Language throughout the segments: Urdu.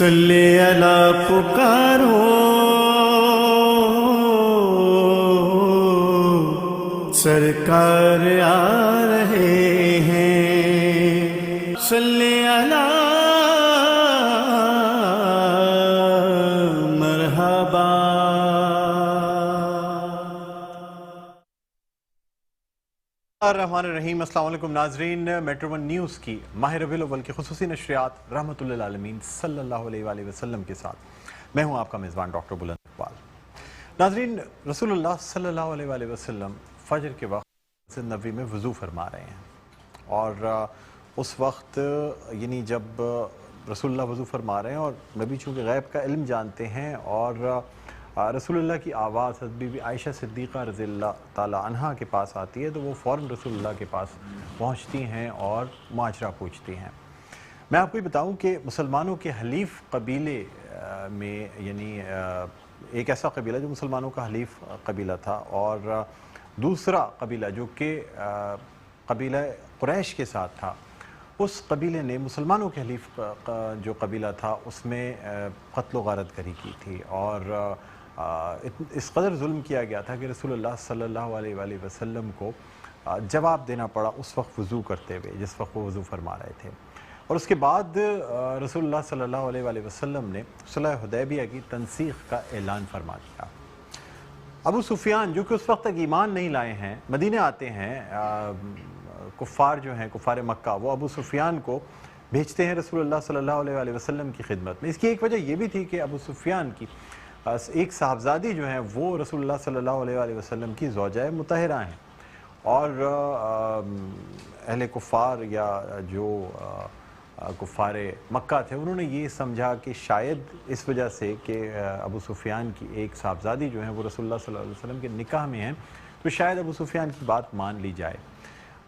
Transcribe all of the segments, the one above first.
صلی اللہ پکارو سرکار آ رہے ہیں، صلی اللہ مرحبا۔ الرحمن الرحیم، السلام علیکم ناظرین۔ میٹرو ون نیوز کی ماہ ربیع الاول کی خصوصی نشریات رحمت للعالمین صلی اللہ علیہ وآلہ وسلم کے ساتھ میں ہوں آپ کا میزبان ڈاکٹر بلند اقبال۔ ناظرین، رسول اللہ صلی اللہ علیہ وآلہ وسلم فجر کے وقت مسجد نبوی میں وضو فرما رہے ہیں، اور اس وقت یعنی جب رسول اللہ وضو فرما رہے ہیں اور نبی چونکہ غیب کا علم جانتے ہیں، اور رسول اللہ کی آواز حضرت بی بی عائشہ صدیقہ رضی اللہ تعالی عنہا کے پاس آتی ہے، تو وہ فوراً رسول اللہ کے پاس پہنچتی ہیں اور معاشرہ پوچھتی ہیں۔ میں آپ کو یہ بتاؤں کہ مسلمانوں کے حلیف قبیلے میں یعنی ایک ایسا قبیلہ جو مسلمانوں کا حلیف قبیلہ تھا، اور دوسرا قبیلہ جو کہ قبیلہ قریش کے ساتھ تھا، اس قبیلے نے مسلمانوں کے حلیف جو قبیلہ تھا اس میں قتل و غارت گری کی تھی، اور اس قدر ظلم کیا گیا تھا کہ رسول اللہ صلی اللہ علیہ وآلہ وسلم کو جواب دینا پڑا اس وقت وضو کرتے ہوئے، جس وقت وہ وضو فرما رہے تھے۔ اور اس کے بعد رسول اللہ صلی اللہ علیہ وآلہ وسلم نے صلح حدیبیہ کی تنسیخ کا اعلان فرما دیا۔ ابو سفیان جو کہ اس وقت تک ایمان نہیں لائے ہیں، مدینہ آتے ہیں، کفار جو ہیں کفار مکہ، وہ ابو سفیان کو بھیجتے ہیں رسول اللہ صلی اللہ علیہ وآلہ وسلم کی خدمت میں۔ اس کی ایک وجہ یہ بھی تھی کہ ابو سفیان کی ایک صاحبزادی جو ہیں وہ رسول اللہ صلی اللہ علیہ وآلہ وسلم کی زوجہ مطہرہ ہیں، اور اہل کفار یا جو کفار مکہ تھے انہوں نے یہ سمجھا کہ شاید اس وجہ سے کہ ابو سفیان کی ایک صاحبزادی جو ہیں وہ رسول اللہ صلی اللہ علیہ وسلم کے نکاح میں ہیں، تو شاید ابو سفیان کی بات مان لی جائے۔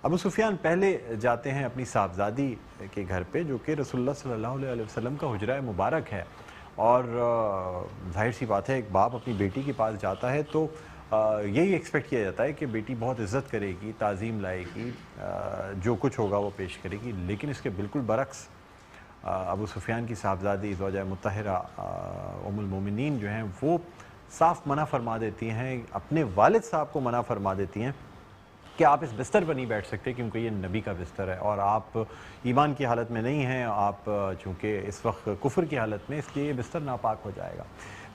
ابو سفیان پہلے جاتے ہیں اپنی صاحبزادی کے گھر پہ، جو کہ رسول اللہ صلی اللہ علیہ وسلم کا حجرہ مبارک ہے، اور ظاہر سی بات ہے ایک باپ اپنی بیٹی کے پاس جاتا ہے تو یہی ایکسپیکٹ کیا جاتا ہے کہ بیٹی بہت عزت کرے گی، تعظیم لائے گی، جو کچھ ہوگا وہ پیش کرے گی، لیکن اس کے بالکل برعکس ابو سفیان کی صاحبزادی زوجہ مطہرہ ام المومنین جو ہیں وہ صاف منع فرما دیتی ہیں، اپنے والد صاحب کو منع فرما دیتی ہیں کہ آپ اس بستر پر نہیں بیٹھ سکتے کیونکہ یہ نبی کا بستر ہے، اور آپ ایمان کی حالت میں نہیں ہیں، آپ چونکہ اس وقت کفر کی حالت میں، اس لیے یہ بستر ناپاک ہو جائے گا۔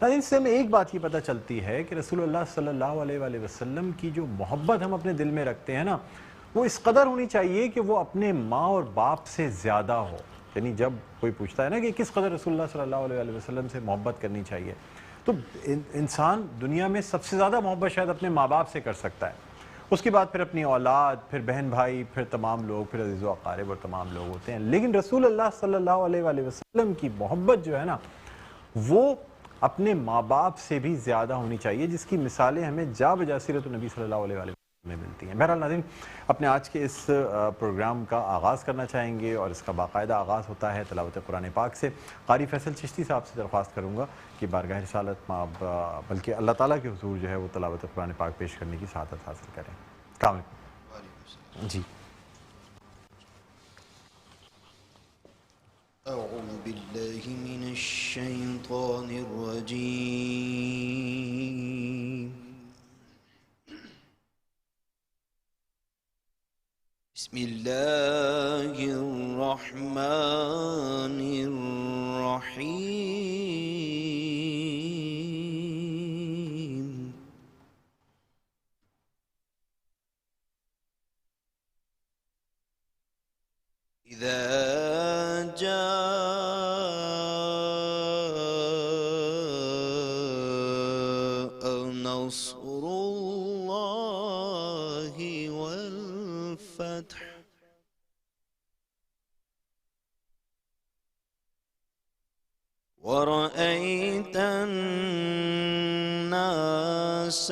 ناظرین، اس سے ہمیں ایک بات یہ پتہ چلتی ہے کہ رسول اللہ صلی اللہ علیہ وآلہ وسلم کی جو محبت ہم اپنے دل میں رکھتے ہیں نا، وہ اس قدر ہونی چاہیے کہ وہ اپنے ماں اور باپ سے زیادہ ہو۔ یعنی جب کوئی پوچھتا ہے نا کہ کس قدر رسول اللہ صلی اللہ علیہ وآلہ وسلم سے محبت کرنی چاہیے، تو انسان دنیا میں سب سے زیادہ محبت شاید اپنے ماں باپ سے کر سکتا ہے، اس کے بعد پھر اپنی اولاد، پھر بہن بھائی، پھر تمام لوگ، پھر عزیز و اقارب اور تمام لوگ ہوتے ہیں، لیکن رسول اللہ صلی اللہ علیہ وآلہ وسلم کی محبت جو ہے نا وہ اپنے ماں باپ سے بھی زیادہ ہونی چاہیے، جس کی مثالیں ہمیں جا بجا سیرت النبی صلی اللہ علیہ وآلہ وسلم میں ملتی ہیں۔ بہرحال ناظرین، اپنے آج کے اس پروگرام کا آغاز کرنا چاہیں گے، اور اس کا باقاعدہ آغاز ہوتا ہے تلاوت قرآن پاک سے۔ قاری فیصل چشتی صاحب سے درخواست کروں گا کہ بارگاہ رسالت میں آپ بلکہ اللہ تعالیٰ کے حضور جو ہے وہ تلاوت قرآن پاک پیش کرنے کی سعادت حاصل کریں۔ السلام علیکم جی۔ أعوذ بالله من الشيطان الرجيم بسم الله الرحمن الرحيم إذا جاء نصر الله والفتح ورأيت الناس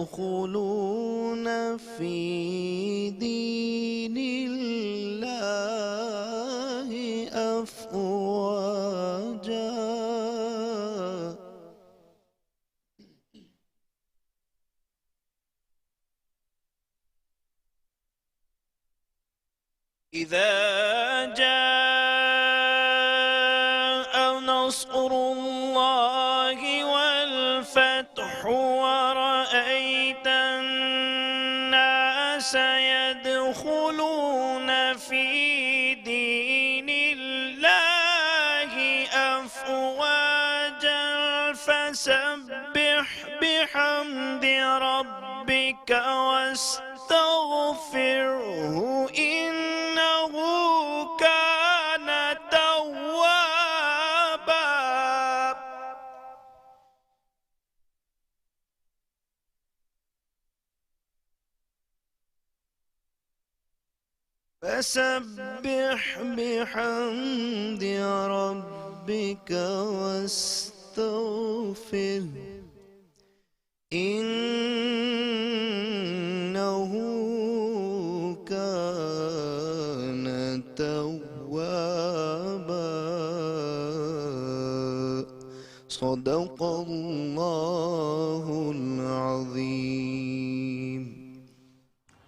يدخلون في دين الله أفواجا إذا جاء نصر الله والفتح ورأيت الناس يدخلون في دين الله أفواجا فسبح بحمد ربك واستغفره إنه كان توابا فسبح بحمد ربك واستغفره إنه كان توابا صدق الله العظيم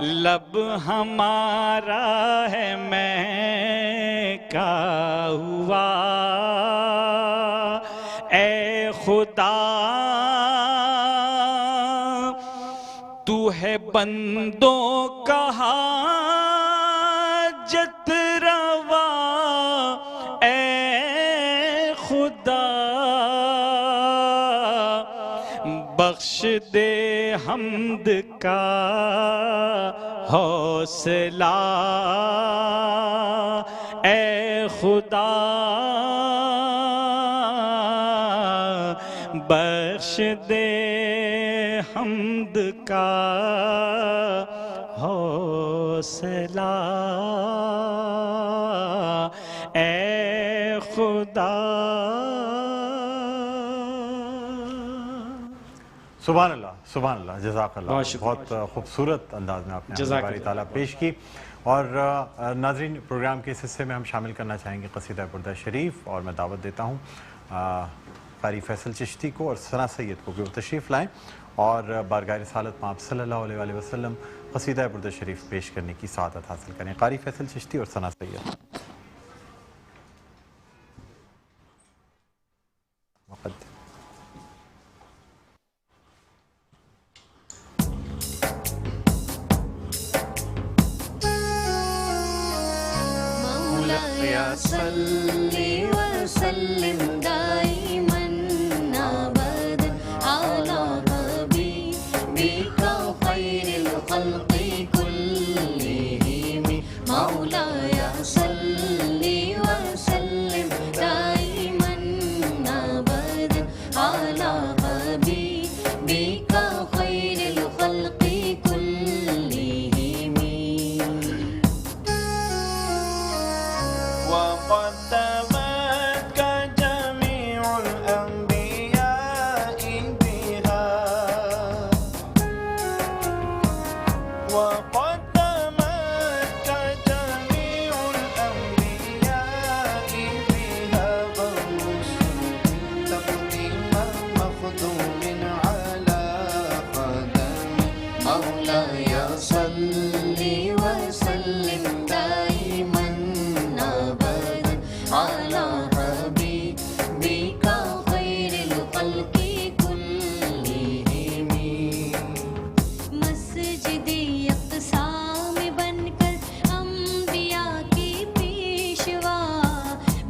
لب ہمارا ہے میں کا ہوا اے خدا تو ہے بندوں کا حاجت روا اے خدا بخش دے حمد کا حوصلہ اے خدا بخش دے حمد کا حوصلہ اے خدا. سبحان اللہ سبحان اللہ جزاک اللہ. بہت شکریہ. بہت خوبصورت انداز میں آپ نے جزاک باری اللہ. تعالیٰ پیش کی. اور ناظرین پروگرام کے اس حصے میں ہم شامل کرنا چاہیں گے قصیدہ بردہ شریف، اور میں دعوت دیتا ہوں قاری فیصل چشتی کو اور ثنا سید کو کہ وہ تشریف لائیں اور بارگاہ رسالت میں آپ صلی اللہ علیہ وآلہ وسلم قصیدہ بردہ شریف پیش کرنے کی سعادت حاصل کریں. قاری فیصل چشتی اور ثنا سید. مقدم. مولاي صل وسلم دائما ابدا على حبيبك خير الخلق كلهم. مولاي صل وسلم دائما ابدا على حبيبك خير الخلق كلهم. وقدمتك جميع الأنبياء بها وقدمتك جميع الأنبياء بها والرسل تقديم مخدوم على قدم. مولاي صل وسلم دائما ابدا على حبيبك خير الخلق كلهم. مسجد اقصی میں بن کر انبیاء کی پیشوا،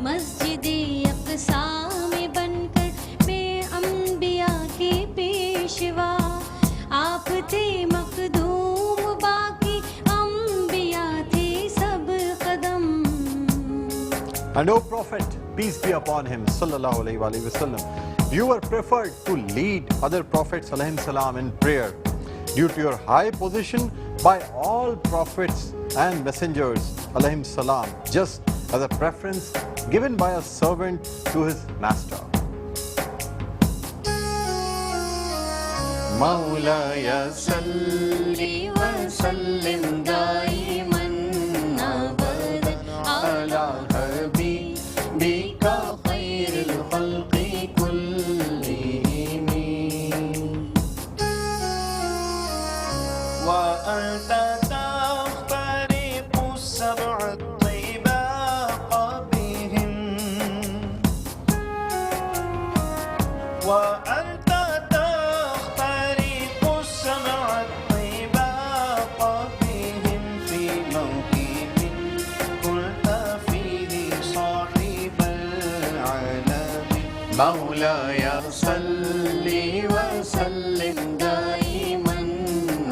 مسجد اقصی میں بن کر بے انبیاء کی پیشوا، آپ تھے مخدوم باقی انبیاء تھے سب قدم. And O Prophet, peace be upon him, sallallahu alayhi wa sallam, you were preferred to lead other prophets alayhim salam in prayer due to your high position by all prophets and messengers alayhim salam, just as a preference given by a servant to his master. مولاي صل وسلم دائما ابدا على حبيبك خير الخلق كلهم. وأنت تخترق السبع الطباق بهم وأنت تخترق السبع الطباق بهم في موكب قلت فيه صاحب العالم. مولاي صل وسلم دائما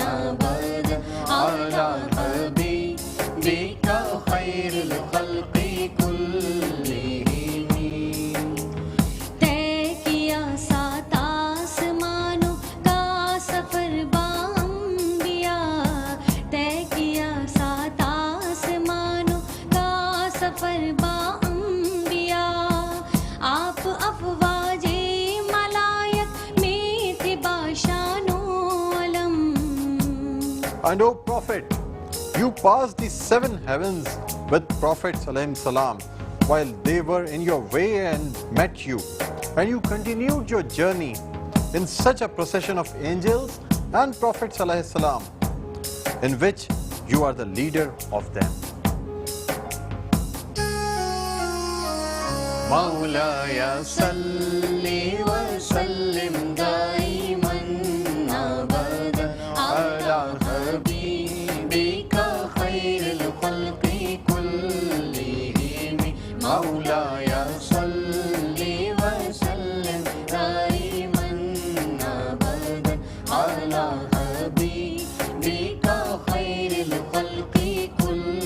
ابدا على حبيبك خير الخلق كلهم. طے کیا سات آسمانوں کا سفر با انبیاء، طے کیا سات آسمانوں کا سفر با انبیاء، آپ افواج ملائک میں تھے باشان و علم. And O Prophet, you passed the 7 heavens with prophets alayhim salam while they were in your way and met you, and you continued your journey in such a procession of angels and prophets alayhi salam. in which you are the leader of them. مولاي صل وسلم دائما أبدا على حبيبك خير الخلق كلهم مولاي صل وسلم دائما أبدا على حبيبك خير الخلق كلهم.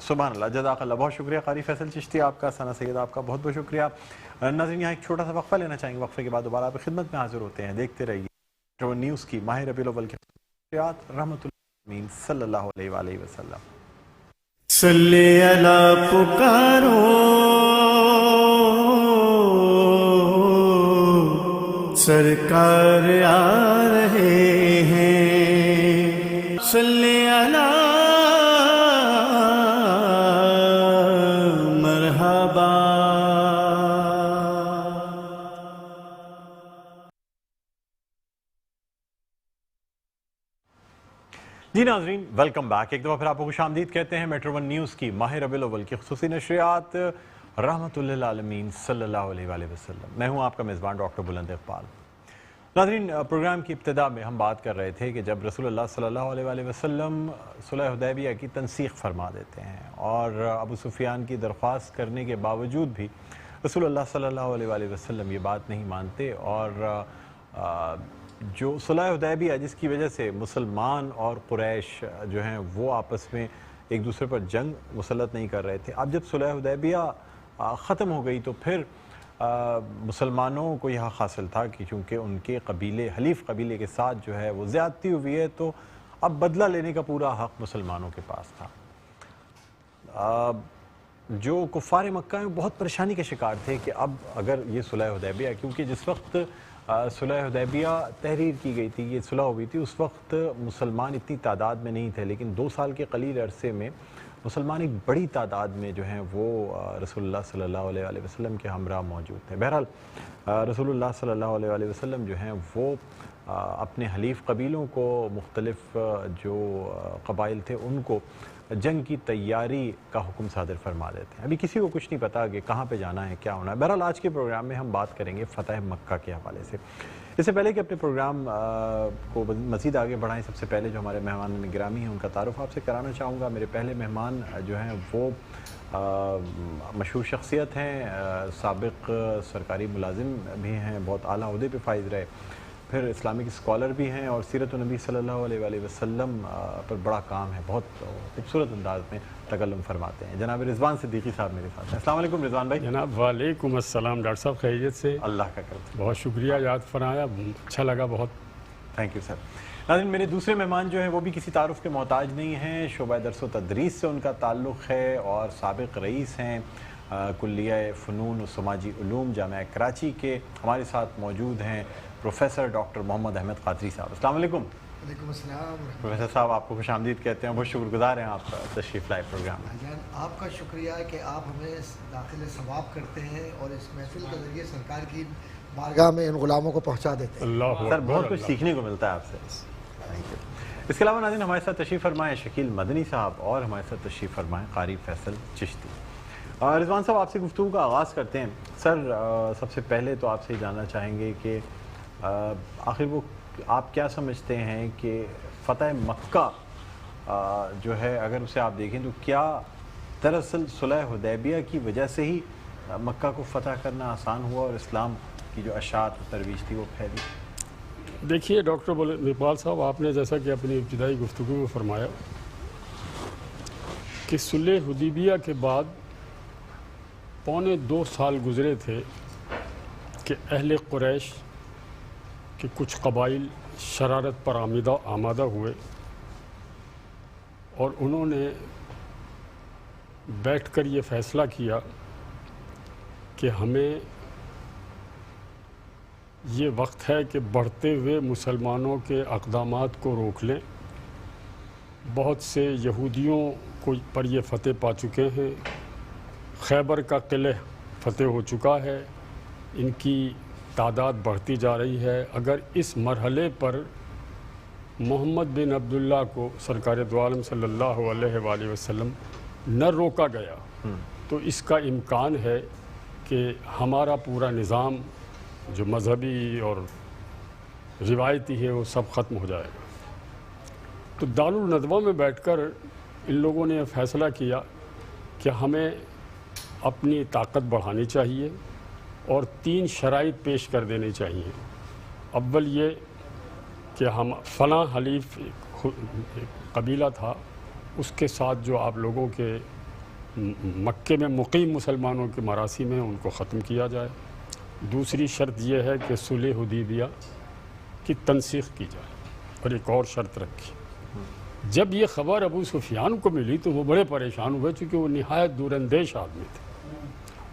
سبحان اللہ جزاک اللہ. بہت شکریہ قاری فیصل چشتی آپ کا. ثنا سید آپ کا بہت بہت شکریہ. ناظرین یہاں ایک چھوٹا سا وقفہ لینا چاہیں گے. وقفے کے بعد دوبارہ آپ کی خدمت میں حاضر ہوتے ہیں. دیکھتے رہیے نیوز کی ماہ ربیع الاول کی خصوصیات. رحمت اللہ صلی اللہ علیہ وآلہ وسلم. صلی اللہ پکارو سرکار آ رہے ہیں. صلی اللہ مرحبا. جی ناظرین ویلکم بیک. ایک دفعہ پھر آپ کو خوش آمدید کہتے ہیں میٹرو ون نیوز کی ماہ ربیع الاول کی خصوصی نشریات رحمت للعالمین صلی اللہ علیہ وآلہ وسلم. میں ہوں آپ کا میزبان ڈاکٹر بلند اقبال. ناظرین پروگرام کی ابتدا میں ہم بات کر رہے تھے کہ جب رسول اللہ صلی اللہ علیہ وآلہ وسلم صلح حدیبیہ کی تنسیخ فرما دیتے ہیں اور ابو سفیان کی درخواست کرنے کے باوجود بھی رسول اللہ صلی اللہ علیہ وآلہ وسلم یہ بات نہیں مانتے اور جو صلح حدیبیہ جس کی وجہ سے مسلمان اور قریش جو ہیں وہ آپس میں ایک دوسرے پر جنگ مسلط نہیں کر رہے تھے. اب جب صلح حدیبیہ ختم ہو گئی تو پھر مسلمانوں کو یہ حق حاصل تھا کہ چونکہ ان کے قبیلے حلیف قبیلے کے ساتھ جو ہے وہ زیادتی ہوئی ہے تو اب بدلہ لینے کا پورا حق مسلمانوں کے پاس تھا. جو کفار مکہ میں بہت پریشانی کے شکار تھے کہ اب اگر یہ صلح حدیبیہ کیونکہ جس وقت صلح حدیبیہ تحریر کی گئی تھی یہ صلح ہوئی تھی اس وقت مسلمان اتنی تعداد میں نہیں تھے لیکن 2 سال کے قلیل عرصے میں مسلمان ایک بڑی تعداد میں جو ہیں وہ رسول اللہ صلی اللہ علیہ وآلہ وسلم کے ہمراہ موجود تھے. بہرحال رسول اللہ صلی اللہ علیہ وآلہ وسلم جو ہیں وہ اپنے حلیف قبیلوں کو مختلف جو قبائل تھے ان کو جنگ کی تیاری کا حکم صادر فرما دیتے ہیں. ابھی کسی کو کچھ نہیں پتا کہ کہاں پہ جانا ہے کیا ہونا ہے. بہرحال آج کے پروگرام میں ہم بات کریں گے فتح مکہ کے حوالے سے. اس سے پہلے کہ اپنے پروگرام کو مزید آگے بڑھائیں سب سے پہلے جو ہمارے مہمان گرامی ہیں ان کا تعارف آپ سے کرانا چاہوں گا. میرے پہلے مہمان جو ہیں وہ مشہور شخصیت ہیں, سابق سرکاری ملازم بھی ہیں, بہت اعلیٰ عہدے پہ فائز رہے, پھر اسلامک اسکالر بھی ہیں اور سیرت النبی صلی اللہ علیہ وآلہ وسلم پر بڑا کام ہے, بہت خوبصورت انداز میں تکلم فرماتے ہیں. جناب رضوان صدیقی صاحب میرے ساتھ ہیں. السلام علیکم رضوان بھائی. جناب وعلیکم السلام ڈاکٹر صاحب, خیریت سے؟ اللہ کا کرم. بہت شکریہ یاد فرمایا, اچھا لگا بہت. Thank you sir. ناظرین میرے دوسرے مہمان جو ہیں وہ بھی کسی تعارف کے محتاج نہیں ہیں, شعبہ درس و تدریس سے ان کا تعلق ہے اور سابق رئیس ہیں کلیہ فنون و سماجی علوم جامعہ کراچی کے. ہمارے ساتھ موجود ہیں پروفیسر ڈاکٹر محمد احمد قادری صاحب. السلام علیکم. وعلیکم السلام. پروفیسر صاحب آپ کو خوش آمدید کہتے ہیں, بہت شکر گزار ہیں آپ تشریف لائے پروگرام میں. جان آپ کا شکریہ ہے کہ آپ ہمیں داخل ثواب کرتے ہیں اور اس محفل کے ذریعے سرکار کی بارگاہ میں ان غلاموں کو پہنچا دیتے ہیں. اللہ سر بہت کچھ سیکھنے کو ملتا ہے آپ سے. اس کے علاوہ ناظرین ہمارے ساتھ تشریف فرمائیں شکیل مدنی صاحب اور ہمارے ساتھ تشریف فرمائیں قاری فیصل چشتی. رضوان صاحب آپ سے گفتگو کا آغاز کرتے ہیں. سر سب سے پہلے تو آپ سے جاننا چاہیں گے کہ آخر وہ آپ کیا سمجھتے ہیں کہ فتح مکہ جو ہے اگر اسے آپ دیکھیں تو کیا دراصل صلح حدیبیہ کی وجہ سے ہی مکہ کو فتح کرنا آسان ہوا اور اسلام کی جو اشاعت و ترویج تھی وہ پھیلی؟ دیکھیے ڈاکٹر اقبال صاحب, آپ نے جیسا کہ اپنی ابتدائی گفتگو میں فرمایا کہ صلح حدیبیہ کے بعد 2.25 سال گزرے تھے کہ اہل قریش کے کچھ قبائل شرارت پر آمادہ ہوئے اور انہوں نے بیٹھ کر یہ فیصلہ کیا کہ ہمیں یہ وقت ہے کہ بڑھتے ہوئے مسلمانوں کے اقدامات کو روک لیں. بہت سے یہودیوں کو پر یہ فتح پا چکے ہیں, خیبر کا قلعہ فتح ہو چکا ہے, ان کی تعداد بڑھتی جا رہی ہے. اگر اس مرحلے پر محمد بن عبداللہ کو سرکار دو عالم صلی اللہ علیہ وآلہ وسلم نہ روکا گیا تو اس کا امکان ہے کہ ہمارا پورا نظام جو مذہبی اور روایتی ہے وہ سب ختم ہو جائے گا. تو دارالندوہ میں بیٹھ کر ان لوگوں نے فیصلہ کیا کہ ہمیں اپنی طاقت بڑھانی چاہیے اور 3 شرائط پیش کر دینی چاہیے. اول یہ کہ ہم فلاں حلیف ایک قبیلہ تھا، اس کے ساتھ جو آپ لوگوں کے مکے میں مقیم مسلمانوں کے مراسم ہیں ان کو ختم کیا جائے. دوسری شرط یہ ہے کہ صلح حدیبیہ کی تنسیخ کی جائے. اور ایک اور شرط رکھی. جب یہ خبر ابو سفیان کو ملی تو وہ بڑے پریشان ہوئے، چونکہ وہ نہایت دور اندیش آدمی تھے.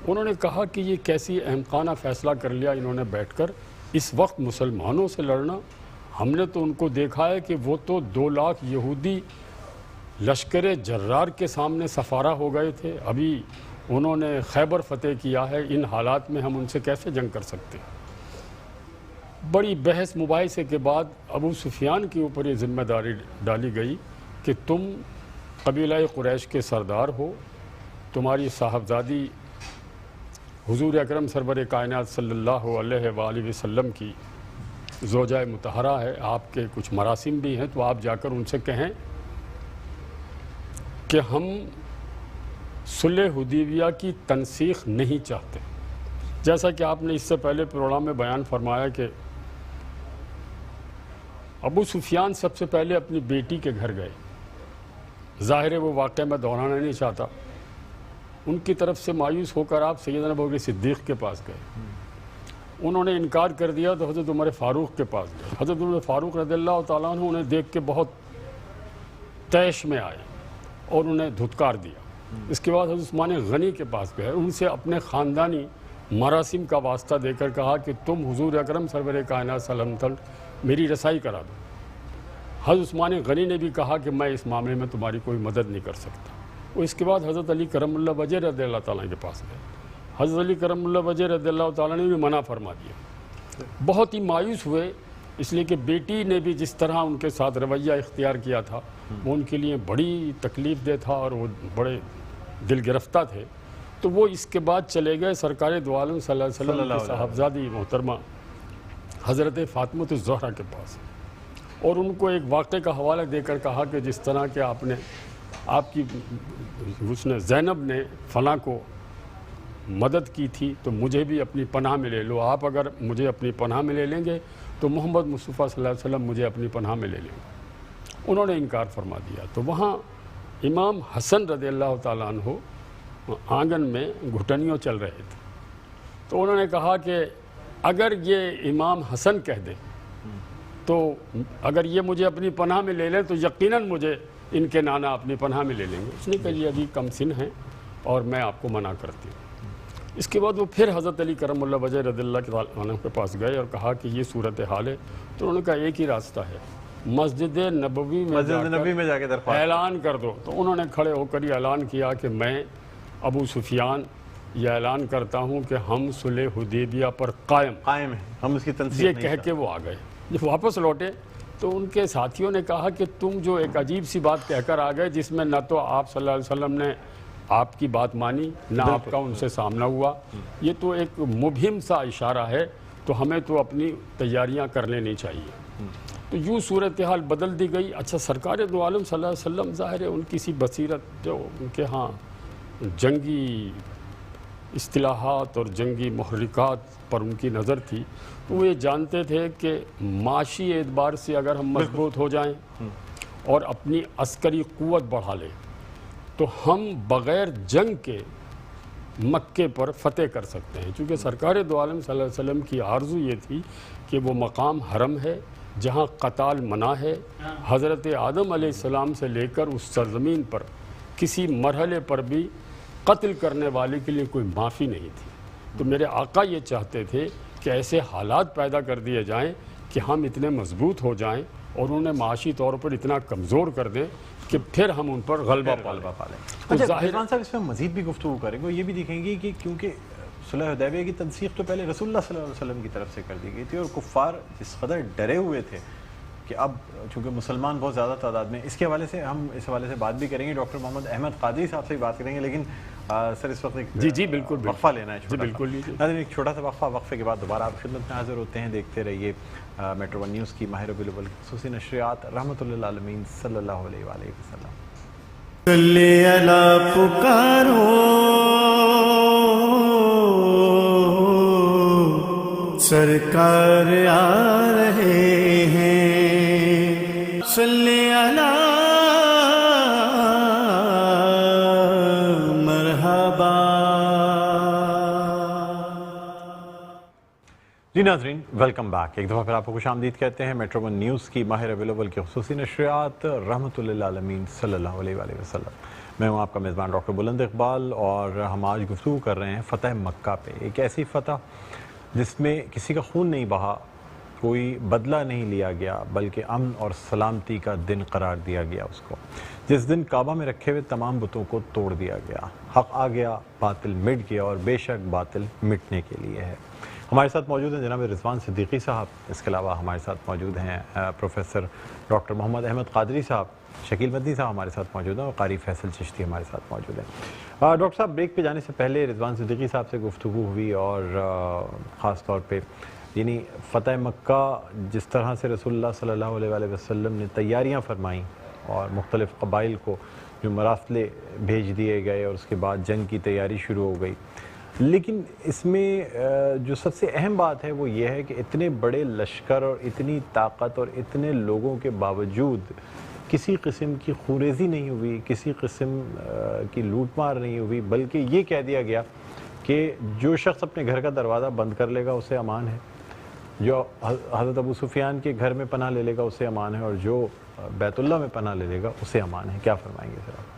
انہوں نے کہا کہ یہ کیسی احمقانہ فیصلہ کر لیا انہوں نے بیٹھ کر اس وقت مسلمانوں سے لڑنا. ہم نے تو ان کو دیکھا ہے کہ وہ تو 2 لاکھ یہودی لشکر جرار کے سامنے سفارہ ہو گئے تھے. ابھی انہوں نے خیبر فتح کیا ہے. ان حالات میں ہم ان سے کیسے جنگ کر سکتے ہیں؟ بڑی بحث مباحثے کے بعد ابو سفیان کے اوپر یہ ذمہ داری ڈالی گئی کہ تم قبیلہ قریش کے سردار ہو، تمہاری صاحبزادی حضور اکرم سرور کائنات صلی اللہ علیہ وآلہ وسلم کی زوجہ مطہرہ ہے، آپ کے کچھ مراسم بھی ہیں، تو آپ جا کر ان سے کہیں کہ ہم صلح حدیبیہ کی تنسیخ نہیں چاہتے. جیسا کہ آپ نے اس سے پہلے پروگرام میں بیان فرمایا کہ ابو سفیان سب سے پہلے اپنی بیٹی کے گھر گئے. ظاہر ہے وہ واقعہ میں دہرانا نہیں چاہتا. ان کی طرف سے مایوس ہو کر آپ سیدنا ابوبکر صدیق کے پاس گئے. انہوں نے انکار کر دیا تو حضرت عمر فاروق کے پاس گئے. حضرت عمر فاروق رضی اللہ تعالیٰ عنہ انہیں دیکھ کے بہت طیش میں آئے اور انہیں دھتکار دیا. اس کے بعد حضرت عثمان غنی کے پاس گئے. ان سے اپنے خاندانی مراسم کا واسطہ دے کر کہا کہ تم حضور اکرم سرور کائنات صلی اللہ علیہ وسلم میری رسائی کرا دو. حضرت عثمان غنی نے بھی کہا کہ میں اس معاملے میں تمہاری کوئی مدد نہیں کر سکتا. اور اس کے بعد حضرت علی کرم اللہ وجہ رضی اللہ تعالیٰ کے پاس گئے. حضرت علی کرم اللہ وجہ رضی اللہ تعالیٰ نے بھی منع فرما دیا. بہت ہی مایوس ہوئے، اس لیے کہ بیٹی نے بھی جس طرح ان کے ساتھ رویہ اختیار کیا تھا وہ ان کے لیے بڑی تکلیف دہ تھا اور وہ بڑے دل گرفتہ تھے. تو وہ اس کے بعد چلے گئے سرکار دو عالم صلی اللہ علیہ وسلم کی صاحبزادی محترمہ حضرت فاطمۃ الزہرا کے پاس، اور ان کو ایک واقعے کا حوالہ دے کر کہا کہ جس طرح کہ اس نے زینب نے فلاں کو مدد کی تھی تو مجھے بھی اپنی پناہ میں لے لو. آپ اگر مجھے اپنی پناہ میں لے لیں گے تو محمد مصطفیٰ صلی اللہ علیہ وسلم مجھے اپنی پناہ میں لے لیں گے. انہوں نے انکار فرما دیا. تو وہاں امام حسن رضی اللہ تعالیٰ عنہ آنگن میں گھٹنیوں چل رہے تھے. تو انہوں نے کہا کہ اگر یہ امام حسن کہہ دے تو اگر یہ مجھے اپنی پناہ میں لے لیں تو یقیناً مجھے ان کے نانا اپنی پناہ میں لے لیں گے. اس نے کہا یہ ابھی کم سن ہیں اور میں آپ کو منع کرتی ہوں. اس کے بعد وہ پھر حضرت علی کرم اللہ وجہ رضی اللہ عنہ کے پاس گئے اور کہا کہ یہ صورتحال ہے. تو انہوں نے کہا ایک ہی راستہ ہے، مسجد نبوی میں جا کے اعلان کر دو. تو انہوں نے کھڑے ہو کر یہ اعلان کیا کہ میں ابو سفیان یہ اعلان کرتا ہوں کہ ہم صلح حدیبیہ پر قائم ہیں، ہم اس کی تنسیخ یہ کہہ کے وہ آ گئے. جب واپس لوٹے تو ان کے ساتھیوں نے کہا کہ تم جو ایک عجیب سی بات کہہ کر آ گئے جس میں نہ تو آپ صلی اللہ علیہ وسلم نے آپ کی بات مانی نہ آپ کا ان سے سامنا ہوا، یہ تو ایک مبہم سا اشارہ ہے، تو ہمیں تو اپنی تیاریاں کر لینی چاہیے. تو یوں صورتحال بدل دی گئی. اچھا سرکار دو عالم صلی اللہ علیہ وسلم ظاہر ہے ان کی سی بصیرت جو ان کے ہاں جنگی اصطلاحات اور جنگی محرکات پر ان کی نظر تھی، تو وہ یہ جانتے تھے کہ معاشی اعتبار سے اگر ہم مضبوط ہو جائیں اور اپنی عسکری قوت بڑھا لیں تو ہم بغیر جنگ کے مکے پر فتح کر سکتے ہیں. چونکہ سرکار دو عالم صلی اللہ علیہ وسلم کی آرزو یہ تھی کہ وہ مقام حرم ہے جہاں قتال منع ہے. حضرت آدم علیہ السلام سے لے کر اس سرزمین پر کسی مرحلے پر بھی قتل کرنے والے کے لیے کوئی معافی نہیں تھی. تو میرے آقا یہ چاہتے تھے کہ ایسے حالات پیدا کر دیے جائیں کہ ہم اتنے مضبوط ہو جائیں اور انہیں معاشی طور پر اتنا کمزور کر دیں کہ پھر ہم ان پر غلبہ پا لیں. اچھا رضوان صاحب اس میں مزید بھی گفتگو کریں گے. یہ بھی دیکھیں گے کہ کیونکہ صلح حدیبیہ کی تنسیق تو پہلے رسول اللہ صلی اللہ علیہ وسلم کی طرف سے کر دی گئی تھی، اور کفار جس قدر ڈرے ہوئے تھے کہ اب چونکہ مسلمان بہت زیادہ تعداد میں، اس کے حوالے سے ہم اس حوالے سے بات بھی کریں گے، ڈاکٹر محمد احمد قادری صاحب سے بھی بات کریں گے، لیکن سر اس وقت ایک جی بالکل وقفہ لینا ہے، جی بالکل لیجیے۔ ناظرین ایک چھوٹا سا وقفے کے بعد دوبارہ آپ خدمت میں حاضر ہوتے ہیں۔ دیکھتے رہیے میٹرو ون نیوز کی ماہ ربیع الاول کی خصوصی نشریات، رحمۃ للعالمین صلی اللہ علیہ وآلہ وسلم۔ صلی اللہ پکارو سرکار آ رہے ہیں، صلی اللہ مرحبا۔ جی ناظرین ویلکم بیک، ایک دفعہ پھر آپ کو خوش آمدید کہتے ہیں میٹرو ون نیوز کی ماہ ربیع الاول کی خصوصی نشریات، رحمۃ للعالمین صلی اللہ علیہ وآلہ وسلم۔ میں ہوں آپ کا میزبان ڈاکٹر بلند اقبال، اور ہم آج گفتگو کر رہے ہیں فتح مکہ پہ، ایک ایسی فتح جس میں کسی کا خون نہیں بہا، کوئی بدلہ نہیں لیا گیا، بلکہ امن اور سلامتی کا دن قرار دیا گیا اس کو، جس دن کعبہ میں رکھے ہوئے تمام بتوں کو توڑ دیا گیا، حق آ گیا، باطل مٹ گیا، اور بے شک باطل مٹنے کے لیے ہے۔ ہمارے ساتھ موجود ہیں جناب رضوان صدیقی صاحب، اس کے علاوہ ہمارے ساتھ موجود ہیں پروفیسر ڈاکٹر محمد احمد قادری صاحب، شکیل مدنی صاحب ہمارے ساتھ موجود ہیں، اور قاری فیصل چشتی ہمارے ساتھ موجود ہیں۔ ڈاکٹر صاحب بریک پہ جانے سے پہلے رضوان صدیقی صاحب سے گفتگو ہوئی، اور خاص طور پہ یعنی فتح مکہ جس طرح سے رسول اللہ صلی اللہ علیہ وآلہ وسلم نے تیاریاں فرمائیں، اور مختلف قبائل کو جو مراسلے بھیج دیے گئے، اور اس کے بعد جنگ کی تیاری شروع ہو گئی، لیکن اس میں جو سب سے اہم بات ہے وہ یہ ہے کہ اتنے بڑے لشکر اور اتنی طاقت اور اتنے لوگوں کے باوجود کسی قسم کی خوریزی نہیں ہوئی، کسی قسم کی لوٹ مار نہیں ہوئی، بلکہ یہ کہہ دیا گیا کہ جو شخص اپنے گھر کا دروازہ بند کر لے گا اسے امان ہے، جو حضرت ابو سفیان کے گھر میں پناہ لے لے گا اسے امان ہے، اور جو بیت اللہ میں پناہ لے لے گا اسے امان ہے۔ کیا فرمائیں گے سر آپ؟